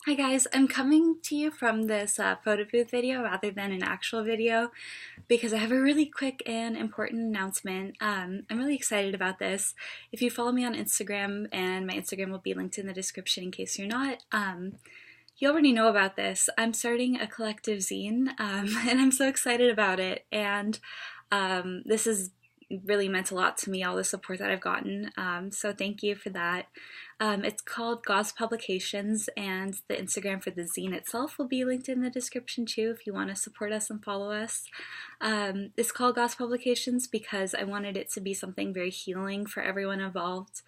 Hi guys, I'm coming to you from this photo booth video rather than an actual video because I have a really quick and important announcement. I'm really excited about this. If you follow me on Instagram, and my Instagram will be linked in the description in case you're not, you already know about this. I'm starting a collective zine, and I'm so excited about it. And this has really meant a lot to me, all the support that I've gotten. So thank you for that. It's called Gauze Publications, and the Instagram for the zine itself will be linked in the description too if you want to support us and follow us. It's called Gauze Publications because I wanted it to be something very healing for everyone involved.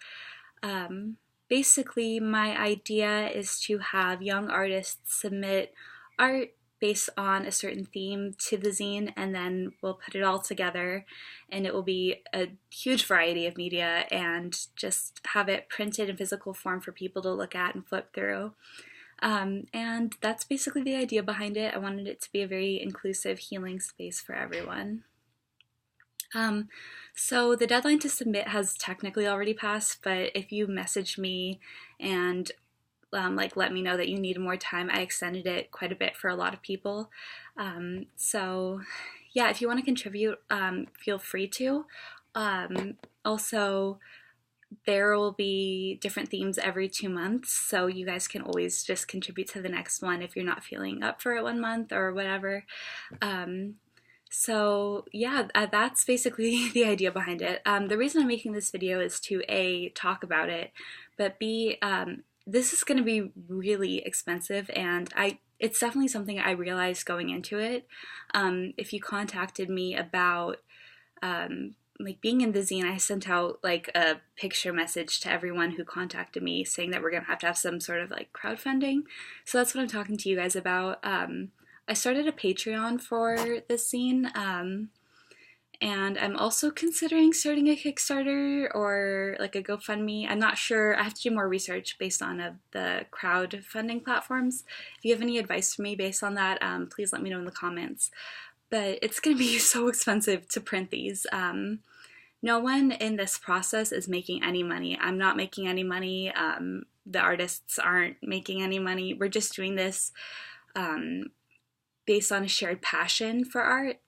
Basically, my idea is to have young artists submit art based on a certain theme to the zine, and then we'll put it all together, and it will be a huge variety of media and just have it printed in physical form for people to look at and flip through. And that's basically the idea behind it. I wanted it to be a very inclusive, healing space for everyone. So the deadline to submit has technically already passed, but if you message me and let me know that you need more time, I extended it quite a bit for a lot of people. So yeah, if you want to contribute, feel free to. Also, there will be different themes every 2 months, so you guys can always just contribute to the next one if you're not feeling up for it 1 month or whatever. So yeah, that's basically the idea behind it. The reason I'm making this video is to A, talk about it, but B, this is going to be really expensive, and it's definitely something I realized going into it. If you contacted me about being in the zine, I sent out like a picture message to everyone who contacted me saying that we're going to have some sort of like crowdfunding. So that's what I'm talking to you guys about. I started a Patreon for this zine, and I'm also considering starting a Kickstarter or like a GoFundMe. I'm not sure. I have to do more research based on the crowdfunding platforms. If you have any advice for me based on that, please let me know in the comments. But it's going to be so expensive to print these. No one in this process is making any money. I'm not making any money. The artists aren't making any money. We're just doing this based on a shared passion for art.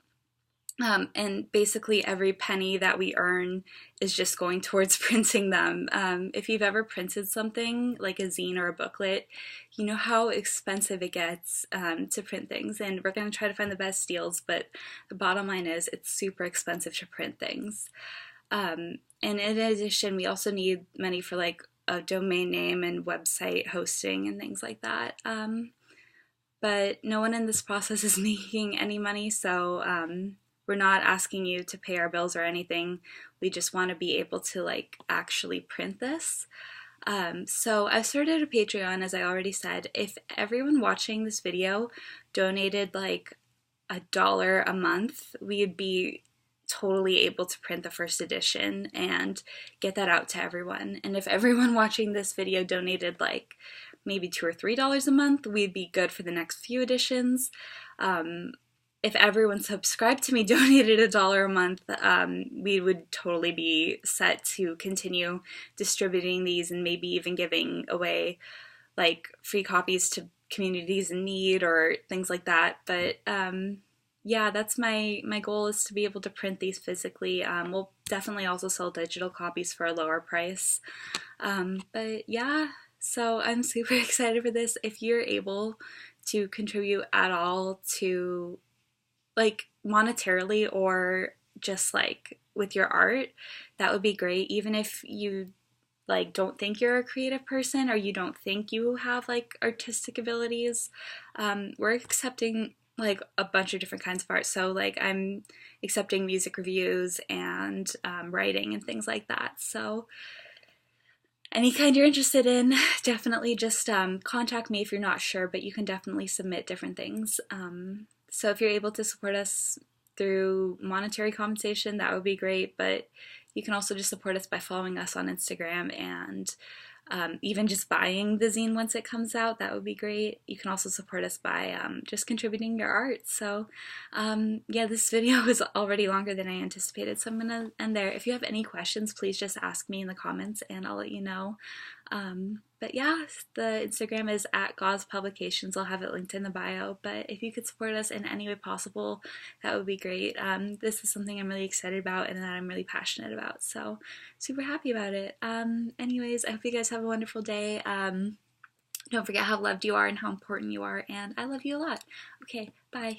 And basically every penny that we earn is just going towards printing them. If you've ever printed something like a zine or a booklet, you know how expensive it gets to print things, and we're going to try to find the best deals, but the bottom line is it's super expensive to print things. And in addition, we also need money for like a domain name and website hosting and things like that. But no one in this process is making any money, so we're not asking you to pay our bills or anything. We just want to be able to like actually print this. So I've started a Patreon, as I already said. If everyone watching this video donated like $1 a month, we'd be totally able to print the first edition and get that out to everyone. And if everyone watching this video donated like maybe $2 or $3 a month, we'd be good for the next few editions. If everyone subscribed to me donated $1 a month, we would totally be set to continue distributing these and maybe even giving away like free copies to communities in need or things like that. But yeah, that's my goal, is to be able to print these physically. We'll definitely also sell digital copies for a lower price. But yeah, so I'm super excited for this. If you're able to contribute at all, to like monetarily or just like with your art, that would be great. Even if you like don't think you're a creative person or you don't think you have like artistic abilities, we're accepting like a bunch of different kinds of art. So like I'm accepting music reviews and writing and things like that. So any kind you're interested in, definitely just contact me if you're not sure, but you can definitely submit different things. So if you're able to support us through monetary compensation, that would be great, but you can also just support us by following us on Instagram and even just buying the zine once it comes out. That would be great. You can also support us by just contributing your art. So yeah, this video is already longer than I anticipated, so I'm gonna end there. If you have any questions, please just ask me in the comments and I'll let you know. But yeah, the Instagram is at Gauze Publications. I'll have it linked in the bio. But if you could support us in any way possible, that would be great. This is something I'm really excited about and that I'm really passionate about. So super happy about it. Anyways, I hope you guys have a wonderful day. Don't forget how loved you are and how important you are. And I love you a lot. Okay, bye.